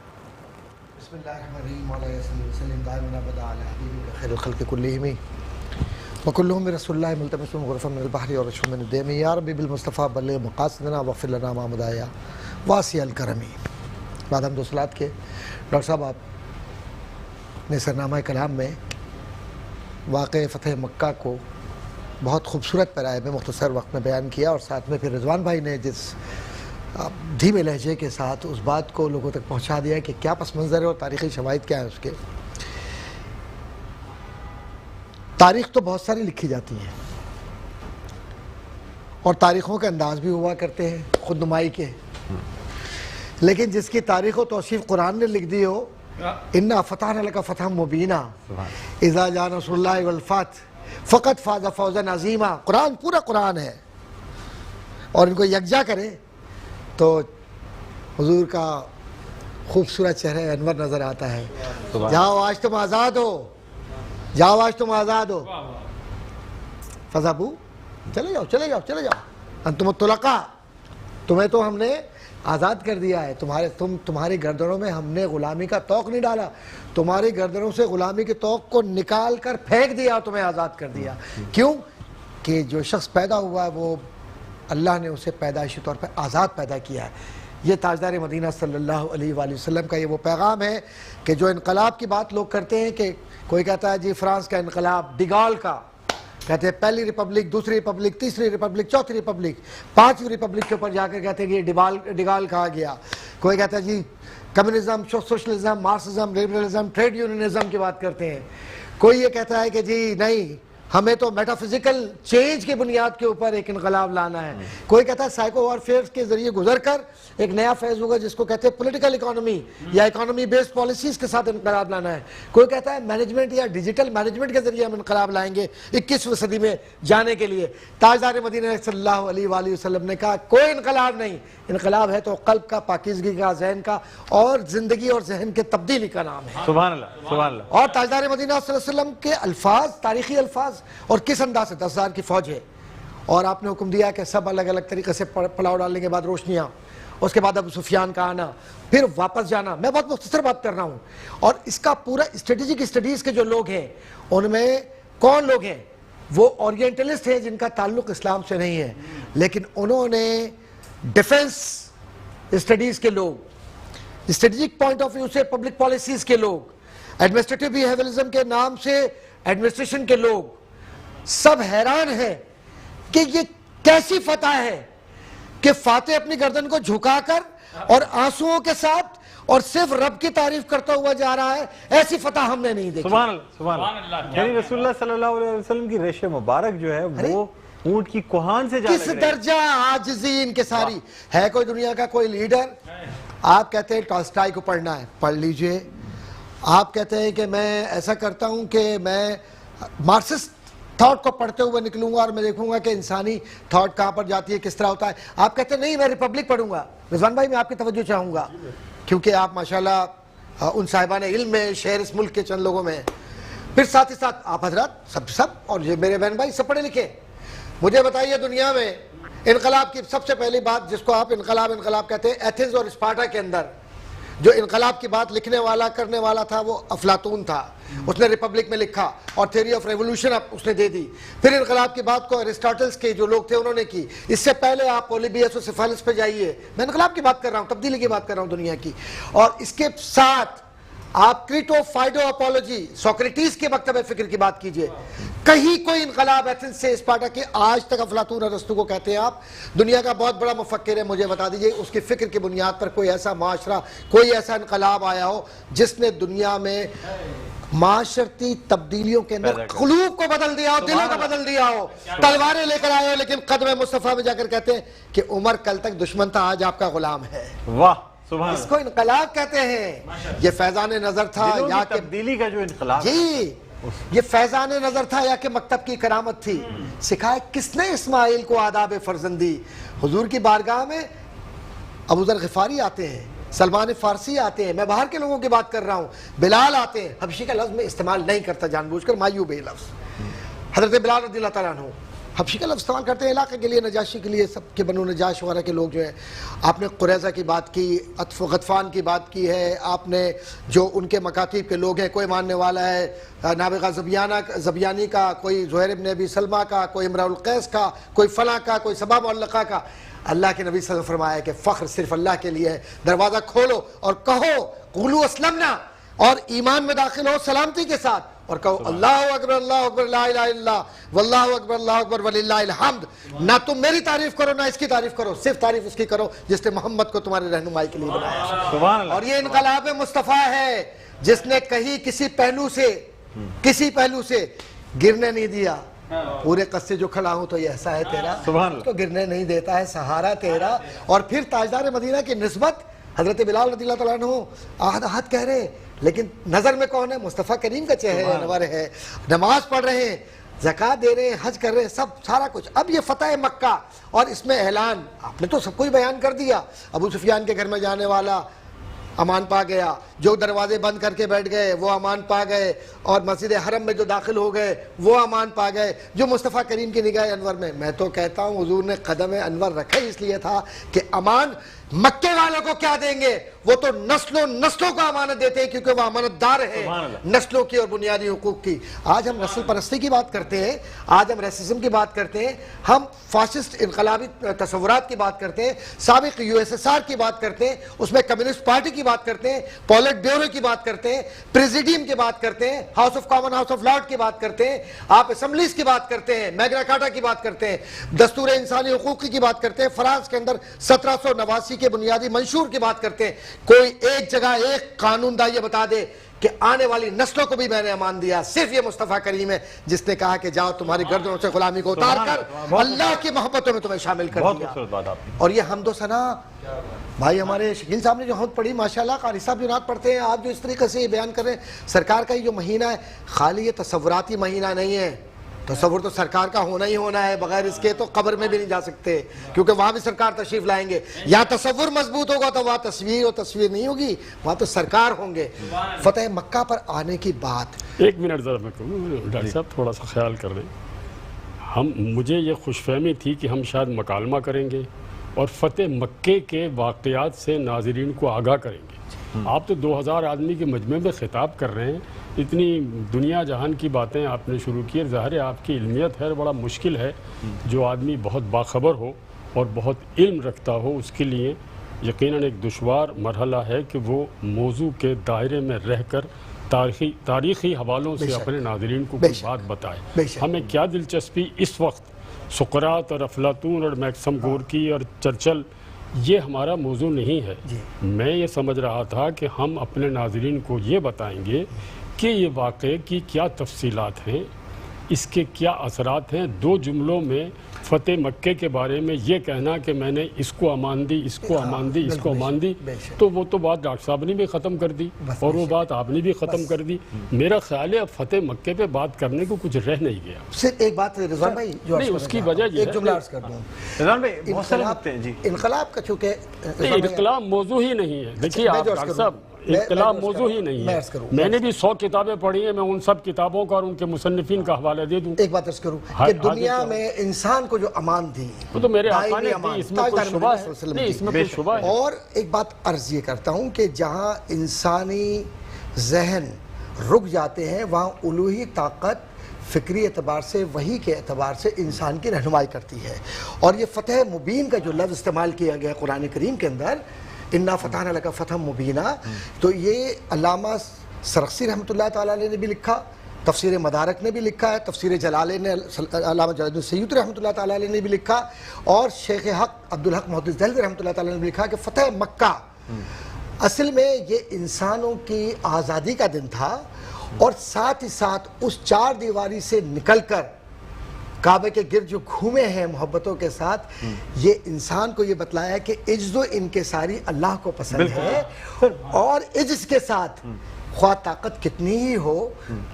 بسم اللہ الرحمن الرحیم، مولا صلی اللہ علیہ وسلم دائما ابدا علی حبیبک خیر الخلق کلہم وکلہم برسول اللہ ملتمس غرفا من البحر ورشفا من الدیم، یا ربی بالمصطفیٰ بلغ مقاصدنا واغفر لنا ما مضى واسع الکرم۔ بعد حمد و صلوات کے ڈاکٹر صاحب آپ نے سرنامہ کلام میں واقع فتح مکہ کو بہت خوبصورت پیرائے میں مختصر وقت میں بیان کیا، اور ساتھ میں پھر رضوان بھائی نے جس دھیمے لہجے کے ساتھ اس بات کو لوگوں تک پہنچا دیا کہ کیا پس منظر ہے اور تاریخی شواہد کیا ہے اس کے۔ تاریخ تو بہت ساری لکھی جاتی ہیں، اور تاریخوں کے انداز بھی ہوا کرتے ہیں خود نمائی کے، لیکن جس کی تاریخ و توصیف قرآن نے لکھ دی ہو، اِنَّا فَتَحْنَا لَكَ فَتْحًا مُبِينًا اِذَا جَاءَ نَصْرُ اللَّهِ وَالْفَتْحُ فَقَدْ فَازَ فَوْزًا عَظِيمًا۔ قرآن پورا قرآن ہے، اور ان کو یکجا کرے تو حضور کا خوبصورت چہرہ انور نظر آتا ہے۔ جاؤ آج تم آزاد ہو، جاؤ آج تم آزاد ہو، فذهبوا، چلے جاؤ چلے جاؤ چلے جاؤ، انتم الطلقاء، تمہیں تو ہم نے آزاد کر دیا ہے، تمہاری گردنوں میں ہم نے غلامی کا توق نہیں ڈالا، تمہاری گردنوں سے غلامی کے توق کو نکال کر پھینک دیا، تمہیں آزاد کر دیا۔ کیوں کہ جو شخص پیدا ہوا ہے وہ اللہ نے اسے پیدائشی طور پر آزاد پیدا کیا ہے۔ یہ تاجدار مدینہ صلی اللہ علیہ وآلہ وسلم کا یہ وہ پیغام ہے کہ جو انقلاب کی بات لوگ کرتے ہیں، کہ کوئی کہتا ہے جی فرانس کا انقلاب، ڈیگال کا، کہتے ہیں پہلی ریپبلک، دوسری ریپبلک، تیسری ریپبلک، چوتھی ریپبلک، پانچویں ریپبلک کے اوپر جا کر کہتے ہیں کہ یہ ڈیگال کہا گیا۔ کوئی کہتا ہے جی communism, socialism, Marxism, liberalism, trade unionism کی بات کرتے ہیں۔ کوئی یہ کہتا ہے کہ جی نہیں، ہمیں تو میٹا فزیکل چینج کی بنیاد کے اوپر ایک انقلاب لانا ہے۔ کوئی کہتا ہے سائیکو وارفیئر کے ذریعے گزر کر ایک نیا فیز ہوگا جس کو کہتے ہیں پولیٹیکل اکانومی یا اکانومی بیسڈ پالیسیز کے ساتھ انقلاب لانا ہے۔ کوئی کہتا ہے مینجمنٹ یا ڈیجیٹل مینجمنٹ کے ذریعے ہم انقلاب لائیں گے 21ویں صدی میں جانے کے لیے۔ تاجدار مدینہ صلی اللہ علیہ وآلہ وسلم نے کہا کوئی انقلاب نہیں، انقلاب ہے تو قلب کا، پاکیزگی کا، ذہن کا، اور زندگی اور ذہن کے تبدیلی کا نام ہے۔ سبحان اللہ سبحان اللہ۔ اور تاجدار مدینہ صلی اللہ علیہ وسلم کے الفاظ، تاریخی الفاظ، اور کس انداز سے 10,000 کی فوج ہے، اور آپ نے حکم دیا کہ سب الگ الگ طریقے سے پلاؤ ڈالنے کے بعد روشنیاں، اس کے بعد ابو سفیان کا آنا، پھر واپس جانا۔ میں بہت مختصر بات کر رہا ہوں، اور اس کا پورا اسٹریٹجک اسٹڈیز کے جو لوگ ہیں ان میں کون لوگ ہیں؟ وہ اورینٹلسٹ ہیں جن کا تعلق اسلام سے نہیں ہے، لیکن انہوں نے ڈیفنس اسٹڈیز کے لوگ، اسٹریٹجک پوائنٹ آف ویو سے پبلک پالیسیز کے لوگ، ایڈمنسٹریٹو بیہیویئرزم کے نام سے ایڈمنسٹریشن کے لوگ سب حیران ہیں کہ یہ کیسی فتح ہے کہ فاتح اپنی گردن کو جھکا کر اور آنسوؤں کے ساتھ اور صرف رب کی تعریف کرتا ہوا جا رہا ہے. ایسی فتح ہم نے نہیں دیکھی. سبحان اللہ سبحان اللہ. یعنی رسول اللہ صلی اللہ علیہ وسلم کی ریش مبارک جو ہے وہ اونٹ کی کوہان سے جا کس درجہ عاجزی ان کے ساری ہے. کوئی دنیا کا کوئی لیڈر آپ کہتے ہیں ٹالسٹائی کو پڑھنا ہے, پڑھ لیجئے. آپ کہتے ہیں کہ میں ایسا کرتا ہوں کہ میں مارکسسٹ تھاٹ کو پڑھتے ہوئے نکلوں گا اور میں دیکھوں گا کہ انسانی تھاٹ کہاں پر جاتی ہے, کس طرح ہوتا ہے. آپ کہتے ہیں نہیں میں ریپبلک پڑھوں گا. رضوان بھائی میں آپ کی توجہ چاہوں گا کیونکہ آپ ماشاءاللہ ان صاحبان علم میں شہر اس ملک کے چند لوگوں میں ہیں. پھر ساتھ ہی ساتھ آپ حضرات سب اور یہ میرے بہن بھائی سب پڑھے لکھے. مجھے بتائیے دنیا میں انقلاب کی سب سے پہلی بات جس کو آپ انقلاب کہتے ہیں, ایتھنز اور اسپارٹا کے اندر جو انقلاب کی بات لکھنے والا کرنے والا تھا وہ افلاطون تھا. اس نے ریپبلک میں لکھا اور تھیوری آف ریولوشن اس نے دے دی. پھر انقلاب کی بات کو ایرسٹاٹلس کے جو لوگ تھے انہوں نے کی. اس سے پہلے آپ پولیبیس اور سفالس پہ جائیے. میں انقلاب کی بات کر رہا ہوں, تبدیلی کی بات کر رہا ہوں دنیا کی. اور اس کے ساتھ آپ کریٹو فائڈو اپولوجی سوکریٹیز کے مکتب فکر کی بات کیجئے. کہیں کوئی انقلاب ایتھنز سے اسپارٹا کے آج تک افلاطون اور ارسطو کو کہتے ہیں آپ, دنیا کا بہت بڑا مفکر ہے, مجھے بتا دیجئے اس کی فکر کی بنیاد پر کوئی ایسا معاشرہ کوئی ایسا انقلاب آیا ہو جس نے دنیا میں معاشرتی تبدیلیوں کے اندر قلوب کو بدل دیا ہو, دلوں کو بدل دیا ہو, تلواریں لے کر آئے ہو لیکن قدم مصطفیٰ میں جا کر کہتے ہیں کہ عمر کل تک دشمن تھا آج آپ کا غلام ہے. واہ سبحان اس کو انقلاب کہتے ہیں. یہ فیضان نظر تھا یا کہ تبدیلی کا جو انقلاب جی یہ فیضان نظر تھا یا کہ مکتب کی کرامت تھی. سکھائے کس نے اسماعیل کو آداب فرزندی. حضور کی بارگاہ میں ابو ذر غفاری آتے ہیں, سلمان فارسی آتے ہیں, میں باہر کے لوگوں کی بات کر رہا ہوں, بلال آتے ہیں. حبشی کا لفظ میں استعمال نہیں کرتا جان بوجھ کر, مایوب ہے لفظ. حضرت بلال رضی اللہ تعالیٰ عنہ حبشی کا لفظ استعمال کرتے ہیں علاقے کے لیے, نجاشی کے لیے, سب کے بنو نجاش وغیرہ کے لوگ جو ہیں. آپ نے قریظہ کی بات کی, عطف و غطفان کی بات کی ہے, آپ نے جو ان کے مکاتیب کے لوگ ہیں, کوئی ماننے والا ہے نابغہ زبیانی کا, کوئی زہیر ابن ابی سلمہ کا, کوئی امرؤ القیس کا, کوئی فلاں کا, کوئی سبا معلقہ کا. اللہ کے نبی صلی اللہ علیہ وسلم فرمایا کہ فخر صرف اللہ کے لیے ہے. دروازہ کھولو اور کہو قولوا اسلمنا, اور ایمان میں داخل ہو سلامتی کے ساتھ, اور کہو اللہ اکبر لا الہ الا اللہ واللہ اکبر وللہ الحمد. نہ تم میری تعریف کرو نہ اس کی تعریف کرو, صرف تعریف اس کی کرو جس نے محمد کو تمہاری رہنمائی کے لیے بنایا. اور یہ انقلاب مصطفیٰ ہے جس نے کہیں کسی پہلو سے گرنے نہیں دیا. پورے قد سے جو کھڑا ہوں تو یہ ایسا ہے تیرا, تو گرنے نہیں دیتا ہے سہارا تیرا. اور پھر تاجدار مدینہ کی نسبت حضرت بلال رضی اللہ تعالیٰ عنہ آہد آہد کہہ رہے ہیں لیکن نظر میں کون ہے؟ مصطفیٰ کریم کا چہرہ انور ہے. نماز پڑھ رہے ہیں, زکوٰۃ دے رہے ہیں, حج کر رہے ہیں, سب سارا کچھ. اب یہ فتح مکہ اور اس میں اعلان آپ نے تو سب کچھ بیان کر دیا. ابو سفیان کے گھر میں جانے والا امان پا گیا, جو دروازے بند کر کے بیٹھ گئے وہ امان پا گئے, اور مسجد حرم میں جو داخل ہو گئے وہ امان پا گئے, جو مصطفیٰ کریم کی نگاہ انور میں. میں تو کہتا ہوں حضور نے قدم انور رکھا اس لیے تھا کہ امان مکے والوں کو کیا دیں گے, وہ تو نسلوں کو امانت دیتے ہیں کیونکہ وہ امانت دار ہے نسلوں کی اور بنیادی حقوق کی. آج ہم نسل پرستی کی بات کرتے ہیں, آج ہم ریسزم کی بات کرتے ہیں, ہم فاشسٹ انقلابی تصورات کی بات کرتے ہیں, سابق USSR کی بات کرتے ہیں, اس میں کمیونسٹ پارٹی کی بات کرتے ہیں, پولٹ بیورو کی بات کرتے ہیں, پریزیڈیم کی بات کرتے ہیں, house of common house of lord کی بات کرتے ہیں, آپ اسمبلیز کی بات کرتے ہیں, میگنا کارٹا کی بات کرتے ہیں, دستور انسانی حقوق کی بات کرتے ہیں, فرانس کے اندر 1789 کے بنیادی منشور کی بات کرتے ہیں. کوئی ایک جگہ ایک قانون دان یہ بتا دے کہ آنے والی نسلوں کو بھی میں نے امان دیا. صرف یہ مصطفیٰ کریم ہے جس نے کہا کہ جاؤ تمہاری گردنوں سے غلامی کو اتار کر اللہ کی محبتوں میں تمہیں شامل کر دیا. اور یہ حمد و ثنا بھائی ہمارے شکیل صاحب نے جو حمد پڑھی ماشاءاللہ, قاری صاحب جو نعت پڑھتے ہیں, آپ جو اس طریقے سے یہ بیان کر رہے ہیں, سرکار کا یہ جو مہینہ ہے خالی یہ تصوراتی مہینہ نہیں ہے. تصور تو سرکار کا ہونا ہی ہونا ہے, بغیر اس کے تو قبر میں بھی نہیں جا سکتے کیونکہ وہاں بھی سرکار تشریف لائیں گے. یا تصور مضبوط ہوگا تو وہاں تصویر نہیں ہوگی, وہاں تو سرکار ہوں گے. فتح مکہ پر آنے کی بات, ایک منٹ ذرا میں کہوں ڈاکٹر صاحب تھوڑا سا خیال کر لیں. مجھے یہ خوش فہمی تھی کہ ہم شاید مکالمہ کریں گے اور فتح مکے کے واقعات سے ناظرین کو آگاہ کریں گے. آپ تو 2000 آدمی کے مجمع میں خطاب کر رہے ہیں, اتنی دنیا جہان کی باتیں آپ نے شروع کی. ظاہر ہے آپ کی علمیت ہے, بڑا مشکل ہے جو آدمی بہت باخبر ہو اور بہت علم رکھتا ہو, اس کے لیے یقیناً ایک دشوار مرحلہ ہے کہ وہ موضوع کے دائرے میں رہ کر تاریخی حوالوں سے اپنے ناظرین کو کوئی بات بتائے. ہمیں کیا دلچسپی اس وقت سقراط اور افلاطون اور میکسم گورکی اور چرچل، یہ ہمارا موضوع نہیں ہے. میں یہ سمجھ رہا تھا کہ ہم اپنے ناظرین کو یہ بتائیں گے کہ یہ واقعے کی کیا تفصیلات ہیں، اس کے کیا اثرات ہیں. 2 جملوں میں فتح مکے کے بارے میں یہ کہنا کہ میں نے اس کو امان دی، اس کو امان دی، اس کو امان دی، تو وہ تو بات ڈاکٹر صاحب نے بھی ختم کر دی اور وہ بات آپ نے بھی ختم کر دی. میرا خیال ہے اب فتح مکے پہ بات کرنے کو کچھ رہ نہیں گیا. صرف ایک بات رضوان بھائی جو نہیں، اس کی وجہ یہ ایک جملہ عرض کر دوں. رضوان بھائی بہت سارے نکتے ہیں. جی انقلاب کا چونکہ انقلاب موضوع ہی نہیں ہے. دیکھیے آپ ڈاکٹر صاحب، انقلاب موضوع ہی نہیں ہے. میں نے بھی 100 کتابیں پڑھی ہیں، میں ان سب کتابوں کا اور ان کے مصنفین کا حوالہ دے دوں. ایک بات عرض کروں کہ دنیا میں انسان کو جو امان دی وہ تو میرے آقا نے دی، اس میں کوئی شبہ ہے نہیں، اس میں کوئی شبہ ہے. اور ایک بات عرض یہ کرتا ہوں کہ جہاں انسانی ذہن رک جاتے ہیں وہاں الوہی طاقت فکری اعتبار سے، وحی کے اعتبار سے انسان کی رہنمائی کرتی ہے. اور یہ فتح مبین کا جو لفظ استعمال کیا گیا قرآن کریم کے اندر، انا فتحنا لک فتحا مبینا، تو یہ علامہ سرخسی رحمۃ اللہ تعالیٰ علیہ نے بھی لکھا، تفسیر مدارک نے بھی لکھا ہے، تفسیر جلالین نے علامہ جلال الدین سیوطی رحمۃ اللہ تعالیٰ علیہ نے بھی لکھا، اور شیخ حق عبدالحق محدث دہلوی رحمۃ اللہ تعالیٰ نے بھی لکھا کہ فتح مکہ اصل میں یہ انسانوں کی آزادی کا دن تھا، اور ساتھ ہی ساتھ اس 4 دیواری سے نکل کر کعبے کے گرد جو گھومے ہیں محبتوں کے ساتھ، یہ انسان کو یہ بتلایا ہے کہ عجز و انکساری اللہ کو پسند ہے، اور عجز کے ساتھ خواہ طاقت کتنی ہی ہو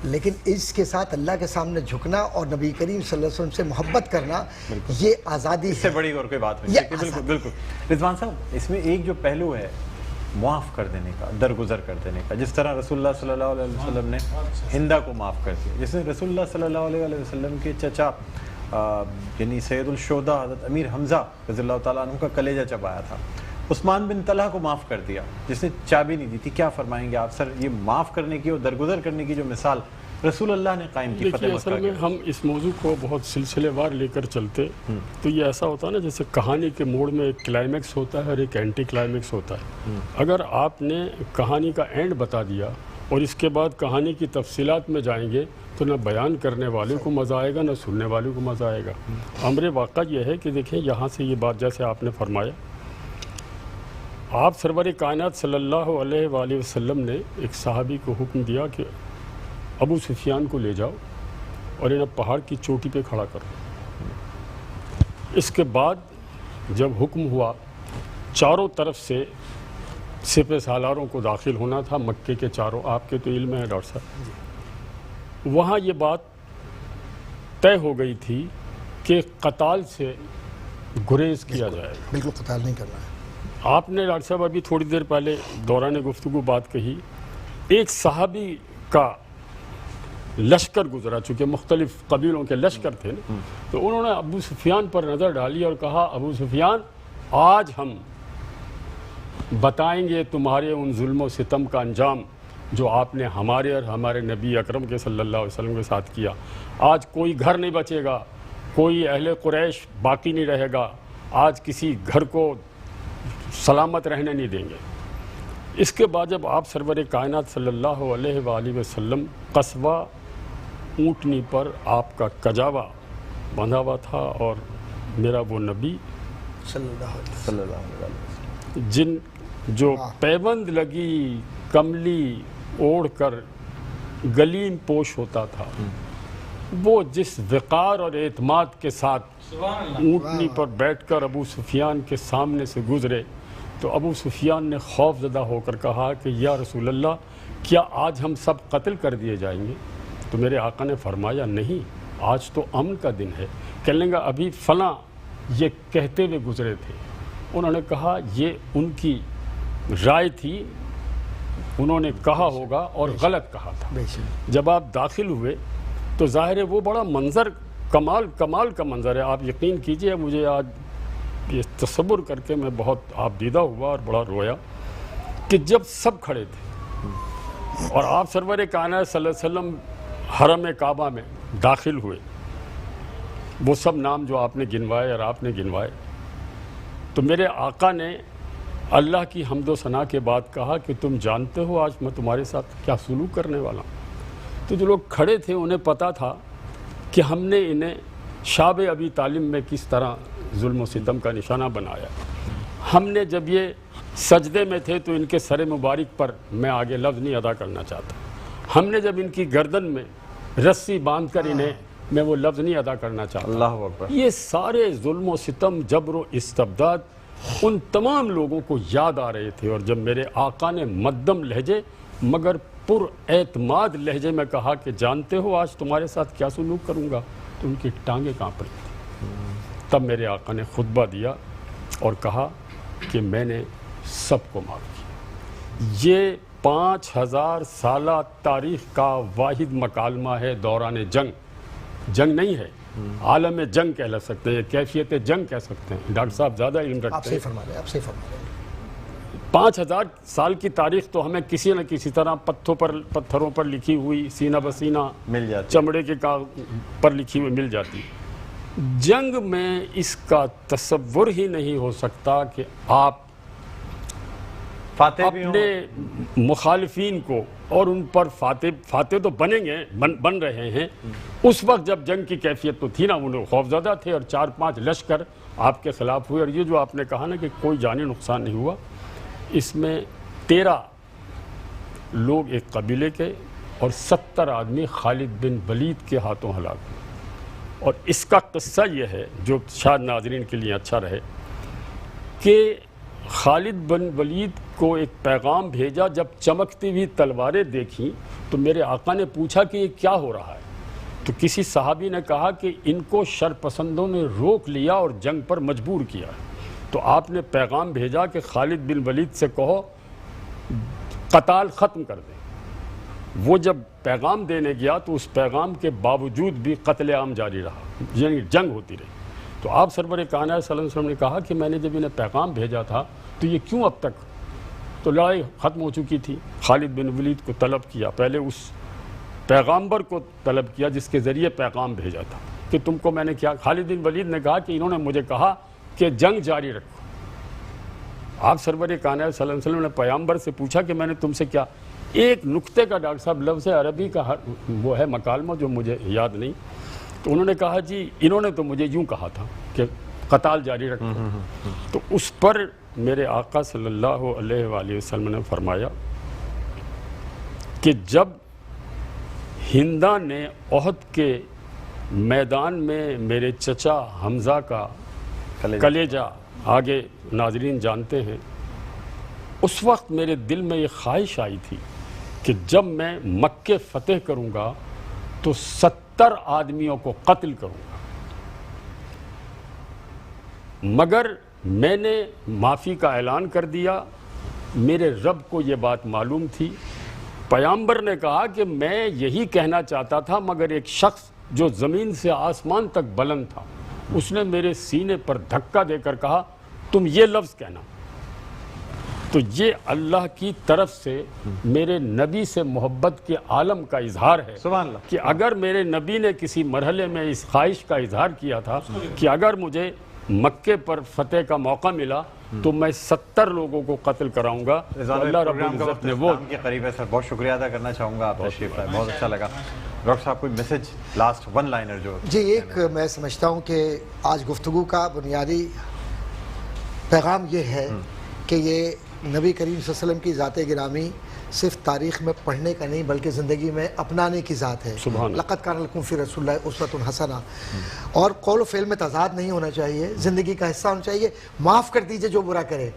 لیکن عجز کے ساتھ اللہ کے سامنے جھکنا اور نبی کریم صلی اللہ علیہ وسلم سے محبت کرنا، یہ آزادی ہے. اس سے بڑی اور کوئی بات نہیں. بالکل بالکل. رضوان صاحب، اس میں ایک جو پہلو ہے معاف کر دینے کا، درگزر کر دینے کا، جس طرح رسول اللہ صلی اللہ علیہ وسلم نے ہندا کو معاف کر دیا، جس نے رسول اللہ صلی اللہ علیہ وسلم کے چچا یعنی سید الشہداء حضرت امیر حمزہ رضی اللہ تعالیٰ عنہ کا کلیجہ چبایا تھا. عثمان بن طلحہ کو معاف کر دیا جس نے چابی نہیں دی تھی. کیا فرمائیں گے آپ سر، یہ معاف کرنے کی اور درگزر کرنے کی جو مثال رسول اللہ نے قائم کی فتح مکہ؟ اصل میں ہم اس موضوع کو بہت سلسلے وار لے کر چلتے تو یہ ایسا ہوتا ہے نا جیسے کہانی کے موڑ میں ایک کلائمیکس ہوتا ہے اور ایک اینٹی کلائمیکس ہوتا ہے. اگر آپ نے کہانی کا اینڈ بتا دیا اور اس کے بعد کہانی کی تفصیلات میں جائیں گے تو نہ بیان کرنے والے کو مزہ آئے گا نہ سننے والے کو مزہ آئے گا. امر واقعہ یہ ہے کہ دیکھیں یہاں سے یہ بات جیسے آپ نے فرمایا، آپ سرور کائنات صلی اللہ علیہ وآلہ وسلم نے ایک صحابی کو حکم دیا کہ ابو سفیان کو لے جاؤ اور انہیں پہاڑ کی چوٹی پہ کھڑا کرو. اس کے بعد جب حکم ہوا چاروں طرف سے سپہ سالاروں کو داخل ہونا تھا مکے کے چاروں، آپ کے تو علم ہے ڈاکٹر صاحب، وہاں یہ بات طے ہو گئی تھی کہ قتال سے گریز کیا جائے گا. بالکل قتال نہیں کرنا ہے. آپ نے ڈاکٹر صاحب ابھی تھوڑی دیر پہلے دوران گفتگو بات کہی، ایک صحابی کا لشکر گزرا، چونکہ مختلف قبیلوں کے لشکر تھے نا، تو انہوں نے ابو سفیان پر نظر ڈالی اور کہا ابو سفیان آج ہم بتائیں گے تمہارے ان ظلم و ستم کا انجام جو آپ نے ہمارے اور ہمارے نبی اکرم کے صلی اللہ علیہ وسلم کے ساتھ کیا. آج کوئی گھر نہیں بچے گا، کوئی اہل قریش باقی نہیں رہے گا، آج کسی گھر کو سلامت رہنے نہیں دیں گے. اس کے بعد جب آپ سرور کائنات صلی اللہ علیہ وآلہ وسلم قصبہ اونٹنی پر آپ کا کجاوا بندھا ہوا تھا اور میرا وہ نبی صلی اللہ علیہ وسلم جن جو پیوند لگی کملی اوڑھ کر گلیم پوش ہوتا تھا، وہ جس وقار اور اعتماد کے ساتھ اونٹنی پر بیٹھ کر ابو سفیان کے سامنے سے گزرے تو ابو سفیان نے خوف زدہ ہو کر کہا کہ یا رسول اللہ کیا آج ہم سب قتل کر دیے جائیں گے؟ تو میرے آقا نے فرمایا نہیں، آج تو امن کا دن ہے. کہنے لگا ابھی فلاں یہ کہتے ہوئے گزرے تھے. انہوں نے کہا یہ ان کی رائے تھی، انہوں نے کہا ہوگا اور غلط کہا تھا. جب آپ داخل ہوئے تو ظاہر ہے وہ بڑا منظر کمال کا منظر ہے. آپ یقین کیجئے مجھے آج یہ تصور کر کے میں بہت آپ دیدہ ہوا اور بڑا رویا کہ جب سب کھڑے تھے اور آپ سرور کائنات صلی اللہ علیہ وسلم حرم کعبہ میں داخل ہوئے، وہ سب نام جو آپ نے گنوائے اور آپ نے گنوائے، تو میرے آقا نے اللہ کی حمد و ثنا کے بعد کہا کہ تم جانتے ہو آج میں تمہارے ساتھ کیا سلوک کرنے والا ہوں؟ تو جو لوگ کھڑے تھے انہیں پتہ تھا کہ ہم نے انہیں شاب ابی طالب میں کس طرح ظلم و ستم کا نشانہ بنایا. ہم نے جب یہ سجدے میں تھے تو ان کے سر مبارک پر میں آگے لفظ نہیں ادا کرنا چاہتا. ہم نے جب ان کی گردن میں رسی باندھ کر انہیں میں وہ لفظ نہیں ادا کرنا چاہتا. اللہ اکبر. یہ سارے ظلم و ستم، جبر و استبداد ان تمام لوگوں کو یاد آ رہے تھے. اور جب میرے آقا نے مدم لہجے مگر پر اعتماد لہجے میں کہا کہ جانتے ہو آج تمہارے ساتھ کیا سلوک کروں گا، تو ان کی ٹانگیں کانپ رہی تھیں. تب میرے آقا نے خطبہ دیا اور کہا کہ میں نے سب کو معاف کیا. یہ 5000 سالہ تاریخ کا واحد مکالمہ ہے دوران جنگ. جنگ نہیں ہے، عالم جنگ کہہ سکتے ہیں، کیفیت جنگ کہہ سکتے ہیں. ڈاکٹر صاحب زیادہ علم آپ رکھتے صحیح ہیں. فرما رہے ہیں، آپ صحیح فرما رہے ہیں. 5000 سال کی تاریخ تو ہمیں کسی نہ کسی طرح پتھروں پر لکھی ہوئی، سینہ بسینہ مل جاتی، چمڑے کے پر لکھی ہوئی مل جاتی. جنگ میں اس کا تصور ہی نہیں ہو سکتا کہ آپ فاتح بھی ہوں. اپنے مخالفین کو اور ان پر فاتح تو بنیں گے، بن رہے ہیں. اس وقت جب جنگ کی کیفیت تو تھی نا، انہوں خوفزدہ تھے اور 4-5 لشکر آپ کے خلاف ہوئے. اور یہ جو آپ نے کہا نا کہ کوئی جانی نقصان نہیں ہوا، اس میں 13 لوگ ایک قبیلے کے اور 70 آدمی خالد بن ولید کے ہاتھوں ہلاک ہوئے. اور اس کا قصہ یہ ہے جو شاید ناظرین کے لیے اچھا رہے کہ خالد بن ولید کو ایک پیغام بھیجا. جب چمکتی ہوئی تلواریں دیکھیں تو میرے آقا نے پوچھا کہ یہ کیا ہو رہا ہے. تو کسی صحابی نے کہا کہ ان کو شرپسندوں نے روک لیا اور جنگ پر مجبور کیا ہے. تو آپ نے پیغام بھیجا کہ خالد بن ولید سے کہو قتال ختم کر دیں. وہ جب پیغام دینے گیا تو اس پیغام کے باوجود بھی قتل عام جاری رہا، یعنی جنگ ہوتی رہی. تو آپ سرور کائنات صلی اللہ علیہ وسلم نے کہا کہ میں نے جب انہیں پیغام بھیجا تھا تو یہ کیوں اب تک، تو لڑائی ختم ہو چکی تھی. خالد بن ولید کو طلب کیا، پہلے اس پیغامبر کو طلب کیا جس کے ذریعے پیغام بھیجا تھا کہ تم کو میں نے کیا. خالد بن ولید نے کہا کہ انہوں نے مجھے کہا کہ جنگ جاری رکھو. آپ سرور کائنات صلی اللہ علیہ وسلم نے پیغامبر سے پوچھا کہ میں نے تم سے کیا. ایک نقطے کا ڈاکٹر صاحب لفظ عربی کا وہ ہے مکالمہ جو مجھے یاد نہیں. تو انہوں نے کہا جی انہوں نے تو مجھے یوں کہا تھا کہ قتال جاری رکھو. تو اس پر میرے آقا صلی اللہ علیہ وآلہ وسلم نے فرمایا کہ جب ہندا نے احد کے میدان میں میرے چچا حمزہ کا کلیجہ، آگے ناظرین جانتے ہیں، اس وقت میرے دل میں یہ خواہش آئی تھی کہ جب میں مکہ فتح کروں گا تو 70 آدمیوں کو قتل کروں گا. مگر میں نے معافی کا اعلان کر دیا. میرے رب کو یہ بات معلوم تھی. پیامبر نے کہا کہ میں یہی کہنا چاہتا تھا، مگر ایک شخص جو زمین سے آسمان تک بلند تھا اس نے میرے سینے پر دھکا دے کر کہا تم یہ لفظ کہنا. تو یہ اللہ کی طرف سے میرے نبی سے محبت کے عالم کا اظہار ہے. سبحان اللہ. کہ اگر میرے نبی نے کسی مرحلے میں اس خواہش کا اظہار کیا تھا کہ اگر مجھے مکے پر فتح کا موقع ملا تو میں 70 لوگوں کو قتل کراؤں گا. اللہ رب العزت نے وہ کے قریب ہے. سر بہت شکریہ ادا کرنا چاہوں گا، آپ تشریف لائے، بہت اچھا لگا. ڈاکٹر صاحب کوئی میسج لاسٹ ون لائنر جو جی ایک میں سمجھتا ہوں کہ آج گفتگو کا بنیادی پیغام یہ ہے کہ یہ نبی کریم صلی اللہ علیہ وسلم کی ذات گرامی صرف تاریخ میں پڑھنے کا نہیں بلکہ زندگی میں اپنانے کی ذات ہے. لقد کان لکم فی رسول اللہ اسوۃ حسنہ. اور قول و فعل میں تضاد نہیں ہونا چاہیے، زندگی کا حصہ ہونا چاہیے. معاف کر دیجئے جو برا کرے،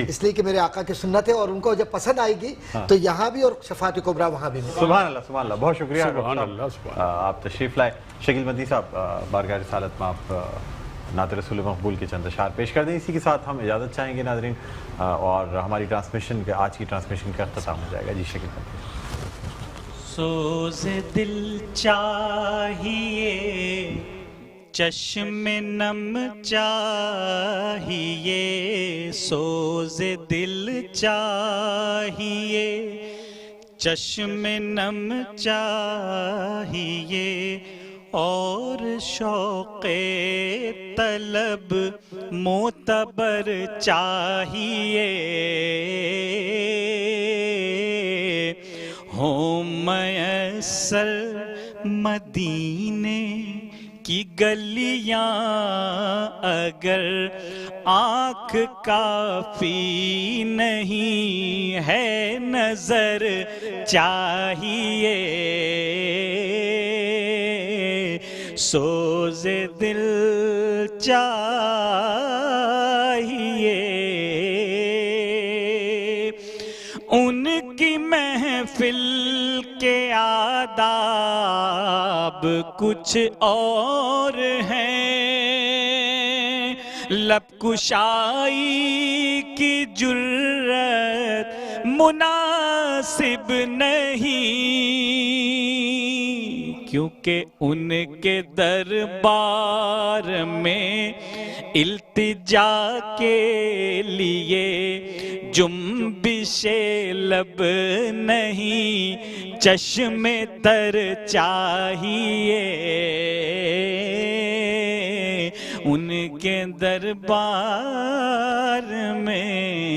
اس لیے کہ میرے آقا کی سنت ہے اور ان کو جب پسند آئے گی تو یہاں بھی اور شفاعت کبریٰ وہاں بھی. سبحان اللہ سبحان اللہ. بہت شکریہ سبحان اللہ. آپ تشریف لائے. شکیل مدنی صاحب بارگاہ رسالت میں آپ نعت رسول مقبول کے چند اشعار پیش کر دیں. اسی کے ساتھ ہم اجازت چاہیں گے ناظرین، اور ہماری ٹرانسمیشن کے آج کی ٹرانسمیشن کا اختتام ہو جائے گا. جی شکیل مدنی. سوز دل چاہیے، چشم نم چاہیے، سوز دل چاہیے، چشم نم چاہیے، اور شوق طلب معتبر چاہیے، ہو میسر مدینے کی گلیاں اگر آنکھ کافی نہیں ہے نظر چاہیے، سوز دل چاہیے، ان کی محفل کے آداب کچھ اور ہیں، لب کشائی کی جرت مناسب نہیں، کیونکہ ان کے دربار میں التجا کے لیے جنبش لب نہیں، چشم تر چاہیے، ان کے دربار میں